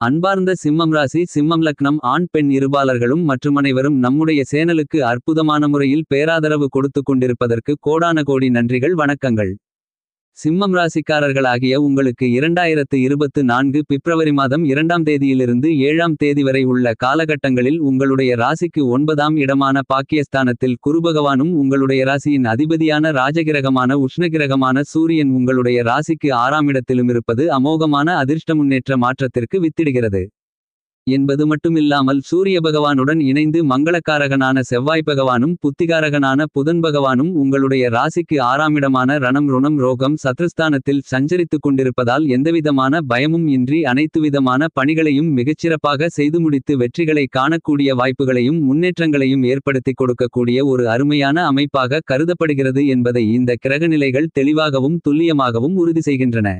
அன்பார்ந்த சிம்மம் ராசி சிம்மம் லக்னம் ஆண் பெண் இருபாலர்களும் மற்றும் அனைவரும் நம்முடைய சேனலுக்கு அற்புதமான முறையில் பேராதரவு கொடுத்து கொண்டிருப்பதற்கு கோடான கோடி நன்றிகள் வணக்கங்கள். சிம்மம் ராசிக்காரர்களாகிய உங்களுக்கு 2024 பிப்ரவரி மாதம் 2ஆம் தேதியிலிருந்து 7ஆம் தேதி வரை உள்ள காலகட்டங்களில் உங்களுடைய ராசிக்கு 9ஆம் இடமான பாக்கியஸ்தானத்தில் குருபகவானும் உங்களுடைய ராசியின் அதிபதியான ராஜகிரகமான உஷ்ணகிரகமான சூரியன் உங்களுடைய ராசிக்கு 6ஆம் இடத்திலும் இருப்பது அமோகமான அதிர்ஷ்ட முன்னேற்ற மாற்றத்திற்கு வித்திடுகிறது என்பது மட்டுமில்லாமல் சூரிய பகவானுடன் இணைந்து மங்களக்காரகனான செவ்வாய் பகவானும் புத்திகாரகனான புதன் பகவானும் உங்களுடைய ராசிக்கு 6ஆம் இடமான ரணம் ருணம் ரோகம் சத்ருஸ்தானத்தில் சஞ்சரித்துக் கொண்டிருப்பதால் எந்தவிதமான பயமும் இன்றி அனைத்துவிதமான பணிகளையும் மிகச்சிறப்பாக செய்து முடித்து வெற்றிகளை காணக்கூடிய வாய்ப்புகளையும் முன்னேற்றங்களையும் ஏற்படுத்திக் கொடுக்கக்கூடிய ஒரு அருமையான அமைப்பாக கருதப்படுகிறது என்பதை இந்த கிரகநிலைகள் தெளிவாகவும் துல்லியமாகவும் உறுதி செய்கின்றன.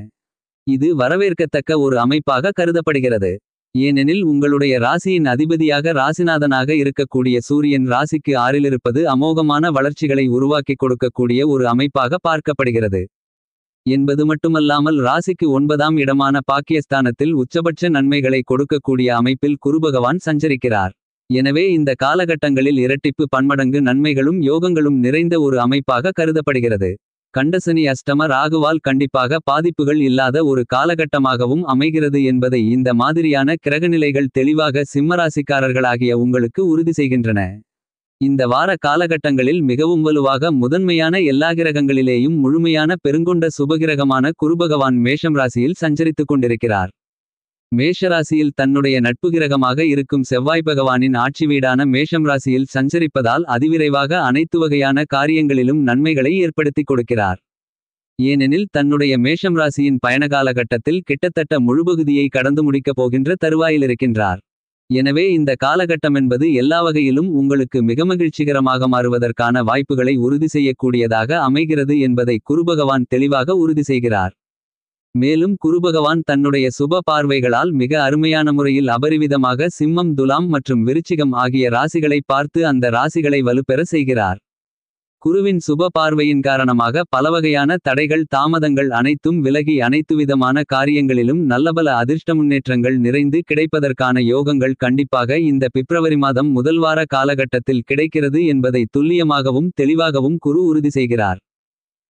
இது வரவேற்கத்தக்க ஒரு அமைப்பாக கருதப்படுகிறது. ஏனெனில் உங்களுடைய ராசியின் அதிபதியாக ராசிநாதனாக இருக்கக்கூடிய சூரியன் ராசிக்கு 6இல் இருப்பது அமோகமான வளர்ச்சிகளை உருவாக்கிக் கொடுக்கக்கூடிய ஒரு அமைப்பாக பார்க்கப்படுகிறது என்பது மட்டுமல்லாமல் ராசிக்கு 9ஆம் இடமான பாக்கியஸ்தானத்தில் உச்சபட்ச நன்மைகளை கொடுக்கக்கூடிய அமைப்பில் குருபகவான் சஞ்சரிக்கிறார். எனவே இந்த காலகட்டங்களில் இரட்டிப்பு பன்மடங்கு நன்மைகளும் யோகங்களும் நிறைந்த ஒரு அமைப்பாக கருதப்படுகிறது. கண்டசனி அஷ்டம ராகுவால் கண்டிப்பாக பாதிப்புகள் இல்லாத ஒரு காலகட்டமாகவும் அமைகிறது என்பதை இந்த மாதிரியான கிரகநிலைகள் தெளிவாக சிம்மராசிக்காரர்களாகிய உங்களுக்கு உறுதி செய்கின்றன. இந்த வார காலகட்டங்களில் மிகவும் வலுவாக முதன்மையான எல்லா கிரகங்களிலேயும் முழுமையான பெருங்கொண்ட சுபகிரகமான குருபகவான் மேஷம் ராசியில் சஞ்சரித்துக் கொண்டிருக்கிறார். மேஷராசியில் தன்னுடைய நட்பு கிரகமாக இருக்கும் செவ்வாய் பகவானின் ஆட்சி வீடான மேஷம் ராசியில் சஞ்சரிப்பதால் அதிவிரைவாக அனைத்து வகையான காரியங்களிலும் நன்மைகளை ஏற்படுத்திக் கொடுக்கிறார். ஏனெனில் தன்னுடைய மேஷம் ராசியின் பயணகாலகட்டத்தில் கிட்டத்தட்ட முழுபகுதியை கடந்து முடிக்கப் போகின்ற தருவாயிலிருக்கின்றார். எனவே இந்த காலகட்டமென்பது எல்லா வகையிலும் உங்களுக்கு மிக மகிழ்ச்சிகரமாக மாறுவதற்கான வாய்ப்புகளை உறுதி செய்யக்கூடியதாக அமைகிறது என்பதை குருபகவான் தெளிவாக உறுதி செய்கிறார். மேலும் குருபகவான் தன்னுடைய சுப பார்வைகளால் மிக அருமையான முறையில் அபரிவிதமாக சிம்மம் துலாம் மற்றும் விருச்சிகம் ஆகிய ராசிகளை பார்த்து அந்த ராசிகளை வலுப்பெற செய்கிறார். குருவின் சுப பார்வையின் காரணமாக பலவகையான தடைகள் தாமதங்கள் அனைத்தும் விலகி அனைத்துவிதமான காரியங்களிலும் நல்லபல அதிர்ஷ்ட முன்னேற்றங்கள் நிறைந்து கிடைப்பதற்கான யோகங்கள் கண்டிப்பாக இந்த பிப்ரவரி மாதம் முதல் வார காலகட்டத்தில் கிடைக்கிறது என்பதை துல்லியமாகவும் தெளிவாகவும் குரு உறுதி செய்கிறார்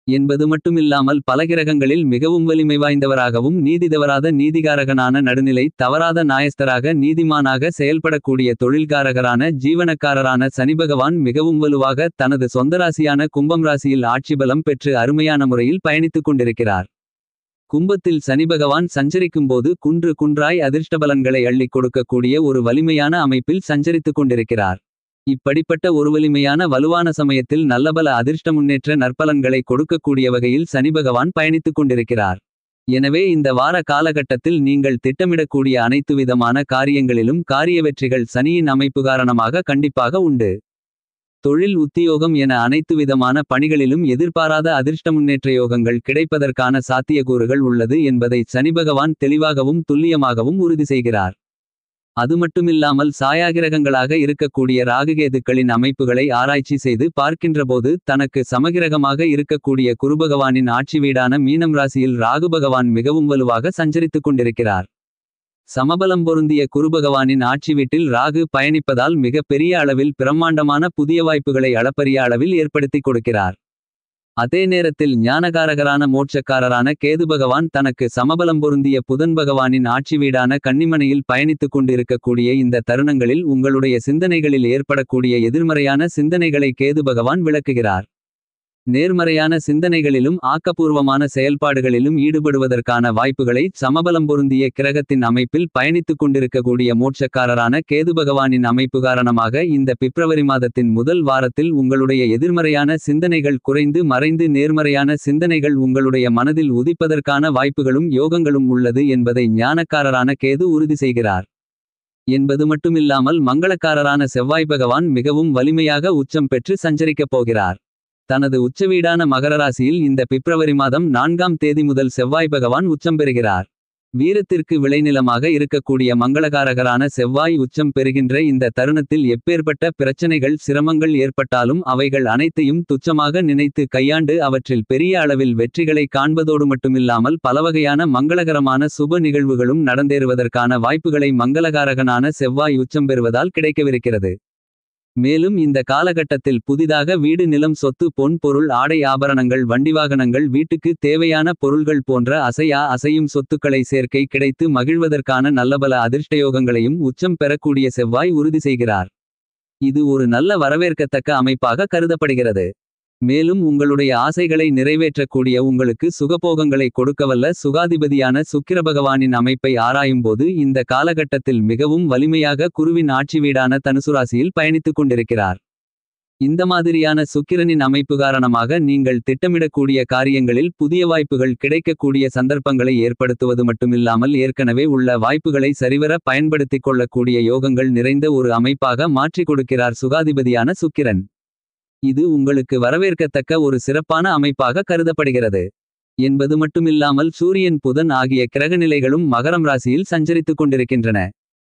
என்பது மட்டுமில்லாமல் பல கிரகங்களில் மிகவும் வலிமை வாய்ந்தவராகவும் நீதிதவராத நீதிகாரகனான நடுநிலை தவறாத நாயஸ்தராக நீதிமானாக செயல்படக்கூடிய தொழில்காரகரான ஜீவனக்காரரான சனிபகவான் மிகவும் வலுவாக தனது சொந்த ராசியான கும்பம் ராசியில் ஆட்சி பலம் பெற்று அருமையான முறையில் பயணித்துக் கொண்டிருக்கிறார். கும்பத்தில் சனிபகவான் சஞ்சரிக்கும்போது குன்று குன்றாய் அதிர்ஷ்டபலன்களை அள்ளிக் கொடுக்கக்கூடிய ஒரு வலிமையான அமைப்பில் சஞ்சரித்துக் கொண்டிருக்கிறார். இப்படிப்பட்ட ஒரு வலிமையான வலுவான சமயத்தில் நல்லபல அதிர்ஷ்ட முன்னேற்ற நற்பலன்களை கொடுக்கக்கூடிய வகையில் சனிபகவான் பயணித்துக் கொண்டிருக்கிறார். எனவே இந்த வார காலகட்டத்தில் நீங்கள் திட்டமிடக்கூடிய அனைத்து விதமான காரியங்களிலும் காரிய வெற்றிகள் சனியின் அமைப்பு காரணமாக கண்டிப்பாக உண்டு. தொழில் உத்தியோகம் என அனைத்து விதமான பணிகளிலும் எதிர்பாராத அதிர்ஷ்ட முன்னேற்ற யோகங்கள் கிடைப்பதற்கான சாத்தியக்கூறுகள் உள்ளது என்பதை சனிபகவான் தெளிவாகவும் துல்லியமாகவும் உறுதி செய்கிறார். அது மட்டுமில்லாமல் சாயாகிரகங்களாக இருக்கக்கூடிய ராகுகேதுக்களின் அமைப்புகளை ஆராய்ச்சி செய்து பார்க்கின்றபோது தனக்கு சமகிரகமாக இருக்கக்கூடிய குருபகவானின் ஆட்சி வீடான மீனம் ராசியில் ராகுபகவான் மிகவும் வலுவாக சஞ்சரித்துக் கொண்டிருக்கிறார். சமபலம் பொருந்திய குருபகவானின் ஆட்சி வீட்டில் ராகு பயணிப்பதால் மிக பெரிய அளவில் பிரம்மாண்டமான புதிய வாய்ப்புகளை அளப்பரிய அளவில் ஏற்படுத்திக் கொடுக்கிறார். அதே நேரத்தில் ஞானகாரகரான மோட்சக்காரரான கேது பகவான் தனக்கு சமபலம் பொருந்திய புதன் பகவானின் ஆட்சி வீடான கன்னிமனையில் பயணித்துக் கொண்டிருக்கக்கூடிய இந்த தருணங்களில் உங்களுடைய சிந்தனைகளில் ஏற்படக்கூடிய எதிர்மறையான சிந்தனைகளை கேது பகவான் விளக்குகிறார். நேர்மறையான சிந்தனைகளிலும் ஆக்கப்பூர்வமான செயல்பாடுகளிலும் ஈடுபடுவதற்கான வாய்ப்புகளை சமபலம் பொருந்திய கிரகத்தின் அமைப்பில் பயணித்துக் கொண்டிருக்கக்கூடிய மோட்சக்காரரான கேது பகவானின் அமைப்பு காரணமாக இந்த பிப்ரவரி மாதத்தின் முதல் வாரத்தில் உங்களுடைய எதிர்மறையான சிந்தனைகள் குறைந்து மறைந்து நேர்மறையான சிந்தனைகள் உங்களுடைய மனதில் உதிப்பதற்கான வாய்ப்புகளும் யோகங்களும் உள்ளது என்பதை ஞானக்காரரான கேது உறுதி செய்கிறார். என்பது மட்டுமில்லாமல் மங்களக்காரரான செவ்வாய் பகவான் மிகவும் வலிமையாக உச்சம் பெற்று சஞ்சரிக்கப் போகிறார். தனது உச்சவீடான மகர ராசியில் இந்த பிப்ரவரி மாதம் 4ஆம் தேதி முதல் செவ்வாய் பகவான் உச்சம் பெறுகிறார். வீரத்திற்கு விளைநிலமாக இருக்கக்கூடிய மங்களகாரகரான செவ்வாய் உச்சம் பெறுகின்ற இந்த தருணத்தில் எப்பேற்பட்ட பிரச்சனைகள் சிரமங்கள் ஏற்பட்டாலும் அவைகள் அனைத்தையும் துச்சமாக நினைத்து கையாண்டு அவற்றில் பெரிய அளவில் வெற்றிகளை காண்பதோடு மட்டுமில்லாமல் பலவகையான மங்களகரமான சுப நிகழ்வுகளும் நடந்தேறுவதற்கான வாய்ப்புகளை மங்களகாரகனான செவ்வாய் உச்சம் பெறுவதால் கிடைக்கவிருக்கிறது. மேலும் இந்த காலகட்டத்தில் புதிதாக வீடு நிலம் சொத்து பொன் பொருள் ஆடை ஆபரணங்கள் வண்டிவாகனங்கள் வீட்டுக்கு தேவையான பொருள்கள் போன்ற அசையும் சொத்துக்களை சேர்க்கை கிடைத்து மகிழ்வதற்கான நல்லபல அதிர்ஷ்டயோகங்களையும் உச்சம் பெறக்கூடிய செவ்வாய் உறுதி செய்கிறார். இது ஒரு நல்ல வரவேற்கத்தக்க அமைப்பாக கருதப்படுகிறது. மேலும் உங்களுடைய ஆசைகளை நிறைவேற்றக்கூடிய உங்களுக்கு சுகபோகங்களை கொடுக்கவல்ல சுகாதிபதியான சுக்கிரபகவானின் அமைப்பை ஆராயும்போது இந்த காலகட்டத்தில் மிகவும் வலிமையாக குருவின் ஆட்சி வீடான தனுசுராசியில் பயணித்துக் கொண்டிருக்கிறார். இந்த மாதிரியான சுக்கிரனின் அமைப்பு காரணமாக நீங்கள் திட்டமிடக்கூடிய காரியங்களில் புதிய வாய்ப்புகள் கிடைக்கக்கூடிய சந்தர்ப்பங்களை ஏற்படுத்துவது மட்டுமில்லாமல் ஏற்கனவே உள்ள வாய்ப்புகளை சரிவர பயன்படுத்திக் கொள்ளக்கூடிய யோகங்கள் நிறைந்த ஒரு அமைப்பாக மாற்றிக் கொடுக்கிறார் சுகாதிபதியான சுக்கிரன். இது உங்களுக்கு வரவேற்கத்தக்க ஒரு சிறப்பான அமைப்பாக கருதப்படுகிறது. என்பது மட்டுமில்லாமல் சூரியன் புதன் ஆகிய கிரகநிலைகளும் மகரம் ராசியில் சஞ்சரித்துக் கொண்டிருக்கின்றன.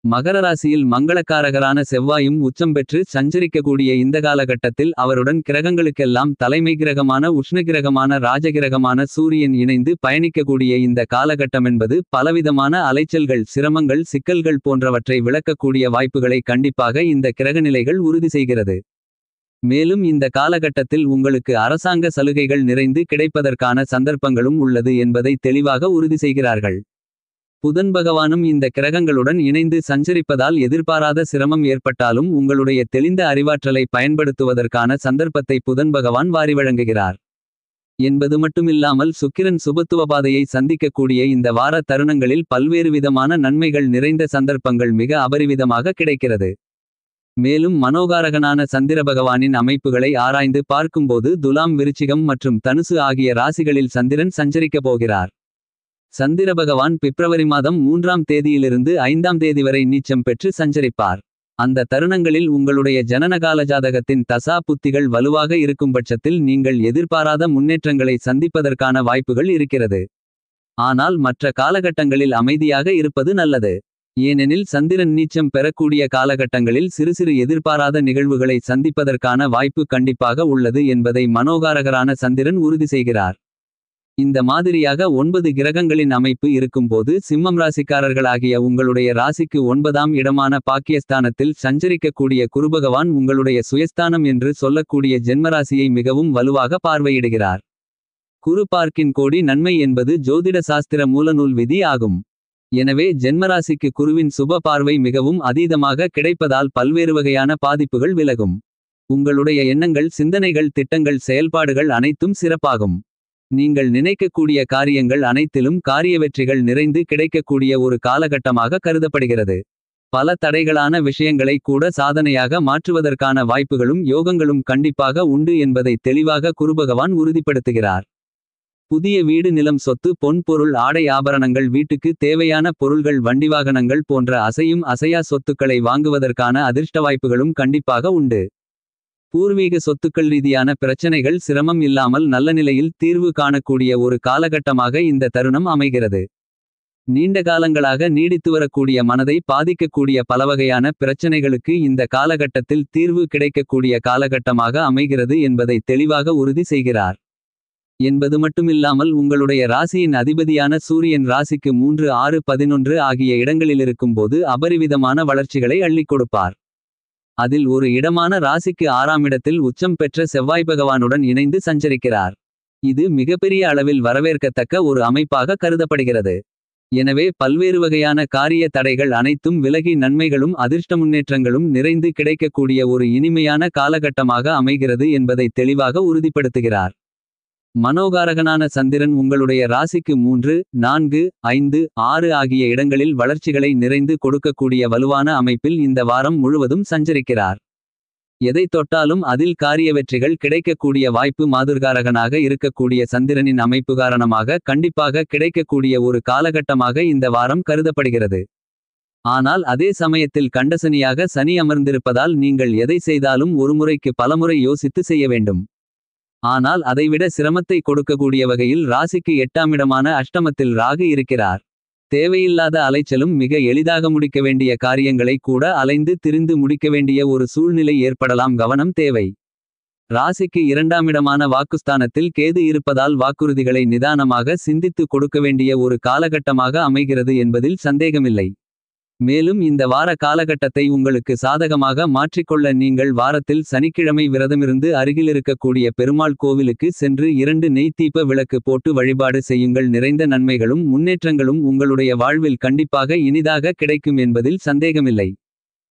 மகர ராசியில் மங்களக்காரகரான செவ்வாயும் உச்சம் பெற்று சஞ்சரிக்கக்கூடிய இந்த காலகட்டத்தில் அவருடன் கிரகங்களுக்கெல்லாம் தலைமை கிரகமான உஷ்ணகிரகமான ராஜகிரகமான சூரியன் இணைந்து பயணிக்கக்கூடிய இந்த காலகட்டமென்பது பலவிதமான அலைச்சல்கள் சிரமங்கள் சிக்கல்கள் போன்றவற்றை விளக்கக்கூடிய வாய்ப்புகளை கண்டிப்பாக இந்த கிரகநிலைகள் உறுதி செய்கிறது. மேலும் இந்த காலகட்டத்தில் உங்களுக்கு அரசாங்க சலுகைகள் நிறைந்து கிடைப்பதற்கான சந்தர்ப்பங்களும் உள்ளது என்பதை தெளிவாக உறுதி செய்கிறார்கள். புதன் பகவானும் இந்த கிரகங்களுடன் இணைந்து சஞ்சரிப்பதால் எதிர்பாராத சிரமம் ஏற்பட்டாலும் உங்களுடைய தெளிந்த அறிவாற்றலை பயன்படுத்துவதற்கான சந்தர்ப்பத்தை புதன் பகவான் வாரி வழங்குகிறார். என்பது மட்டுமில்லாமல் சுக்கிரன் சுபத்துவ பாதையை சந்திக்கக்கூடிய இந்த வார தருணங்களில் பல்வேறு விதமான நன்மைகள் நிறைந்த சந்தர்ப்பங்கள் மிக அபரிவிதமாக கிடைக்கிறது. மேலும் மனோகாரகனான சந்திர பகவானின் அமைப்புகளை ஆராய்ந்து பார்க்கும்போது துலாம் விருச்சிகம் மற்றும் தனுசு ஆகிய ராசிகளில் சந்திரன் சஞ்சரிக்கப் போகிறார். சந்திர பகவான் பிப்ரவரி மாதம் 3ஆம் தேதியிலிருந்து 5ஆம் தேதி வரை நீச்சம் பெற்று சஞ்சரிப்பார். அந்த தருணங்களில் உங்களுடைய ஜனனகால ஜாதகத்தின் தசா புத்திகள் வலுவாக இருக்கும் பட்சத்தில் நீங்கள் எதிர்பாராத முன்னேற்றங்களை சந்திப்பதற்கான வாய்ப்புகள் இருக்கிறது. ஆனால் மற்ற காலகட்டங்களில் அமைதியாக இருப்பது நல்லது. ஏனெனில் சந்திரன் நீச்சம் பெறக்கூடிய காலகட்டங்களில் சிறு எதிர்பாராத நிகழ்வுகளை சந்திப்பதற்கான வாய்ப்பு கண்டிப்பாக உள்ளது என்பதை மனோகாரகரான சந்திரன் உறுதி செய்கிறார். இந்த மாதிரியாக 9 கிரகங்களின் அமைப்பு இருக்கும்போது சிம்மம் ராசிக்காரர்களாகிய உங்களுடைய ராசிக்கு 9ஆம் இடமான பாக்கியஸ்தானத்தில் சஞ்சரிக்கக்கூடிய குருபகவான் உங்களுடைய சுயஸ்தானம் என்று சொல்லக்கூடிய ஜென்மராசியை மிகவும் வலுவாக பார்வையிடுகிறார். குரு பார்க்கின் கோடி நன்மை என்பது ஜோதிட சாஸ்திர மூலநூல் விதி ஆகும். எனவே ஜென்மராசிக்கு குருவின் சுப பார்வை மிகவும் அதீதமாக கிடைப்பதால் பல்வேறு வகையான பாதிப்புகள் விலகும். உங்களுடைய எண்ணங்கள் சிந்தனைகள் திட்டங்கள் செயல்பாடுகள் அனைத்தும் சிறப்பாகும். நீங்கள் நினைக்கக்கூடிய காரியங்கள் அனைத்திலும் காரிய வெற்றிகள் நிறைந்து கிடைக்கக்கூடிய ஒரு காலகட்டமாக கருதப்படுகிறது. பல தடைகளான விஷயங்களை கூட சாதனையாக மாற்றுவதற்கான வாய்ப்புகளும் யோகங்களும் கண்டிப்பாக உண்டு என்பதை தெளிவாக குருபகவான் உறுதிப்படுத்துகிறார். புதிய வீடு நிலம் சொத்து பொன் பொருள் ஆடை ஆபரணங்கள் வீட்டுக்கு தேவையான பொருள்கள் வண்டிவாகனங்கள் போன்ற அசையா சொத்துக்களை வாங்குவதற்கான அதிர்ஷ்ட வாய்ப்புகளும் கண்டிப்பாக உண்டு. பூர்வீக சொத்துக்கள் ரீதியான பிரச்சனைகள் சிரமம் இல்லாமல் நல்ல நிலையில் தீர்வு காணக்கூடிய ஒரு காலகட்டமாக இந்த தருணம் அமைகிறது. நீண்ட காலங்களாக நீடித்து வரக்கூடிய மனதை பாதிக்கக்கூடிய பலவகையான பிரச்சனைகளுக்கு இந்த காலகட்டத்தில் தீர்வு கிடைக்கக்கூடிய காலகட்டமாக அமைகிறது என்பதை தெளிவாக உறுதி செய்கிறார். என்பது மட்டுமில்லாமல் உங்களுடைய ராசியின் அதிபதியான சூரியன் ராசிக்கு 3 6 11 ஆகிய இடங்களிலிருக்கும்போது அபரிவிதமான வளர்ச்சிகளை அள்ளிக் கொடுப்பார். அதில் ஒரு இடமான ராசிக்கு 6ஆம் இடத்தில் உச்சம் பெற்ற செவ்வாய் பகவானுடன் இணைந்து சஞ்சரிக்கிறார். இது மிகப்பெரிய அளவில் வரவேற்கத்தக்க ஒரு அமைப்பாக கருதப்படுகிறது. எனவே பல்வேறு வகையான காரிய தடைகள் அனைத்தும் விலகி நன்மைகளும் அதிர்ஷ்ட முன்னேற்றங்களும் நிறைந்து கிடைக்கக்கூடிய ஒரு இனிமையான காலகட்டமாக அமைகிறது என்பதை தெளிவாக உறுதிப்படுத்துகிறார். மனோகாரகனான சந்திரன் உங்களுடைய ராசிக்கு 3 4 5 6 ஆகிய இடங்களில் வளர்ச்சிகளை நிறைந்து கொடுக்கக்கூடிய வலுவான அமைப்பில் இந்த வாரம் முழுவதும் சஞ்சரிக்கிறார். எதை தொட்டாலும் அதில் காரிய வெற்றிகள் கிடைக்கக்கூடிய வாய்ப்பு மாதுர்காரகனாக இருக்கக்கூடிய சந்திரனின் அமைப்பு காரணமாக கண்டிப்பாக கிடைக்கக்கூடிய ஒரு காலகட்டமாக இந்த வாரம் கருதப்படுகிறது. ஆனால் அதே சமயத்தில் கண்டசனியாக சனி அமர்ந்திருப்பதால் நீங்கள் எதை செய்தாலும் ஒருமுறைக்கு பலமுறை யோசித்து செய்ய வேண்டும். ஆனால் அதைவிட சிரமத்தை கொடுக்கக்கூடிய வகையில் ராசிக்கு 8ஆம் இடமான அஷ்டமத்தில் ராகு இருக்கிறார். தேவையில்லாத அலைச்சலும் மிக எளிதாக முடிக்க வேண்டிய காரியங்களை கூட அலைந்து திரிந்து முடிக்க வேண்டிய ஒரு சூழ்நிலை ஏற்படலாம். கவனம் தேவை. ராசிக்கு இரண்டாமிடமான வாக்குஸ்தானத்தில் கேது இருப்பதால் வாக்குறுதிகளை நிதானமாக சிந்தித்து கொடுக்க வேண்டிய ஒரு காலகட்டமாக அமைகிறது என்பதில் சந்தேகமில்லை. மேலும் இந்த வார காலகட்டத்தை உங்களுக்கு சாதகமாக மாற்றிக்கொள்ள நீங்கள் வாரத்தில் சனிக்கிழமை விரதமிருந்து அருகிலிருக்கக்கூடிய பெருமாள் கோவிலுக்கு சென்று 2 நெய்த்தீப விளக்கு போட்டு வழிபாடு செய்யுங்கள். நிறைந்த நன்மைகளும் முன்னேற்றங்களும் உங்களுடைய வாழ்வில் கண்டிப்பாக இனிதாக கிடைக்கும் என்பதில் சந்தேகமில்லை.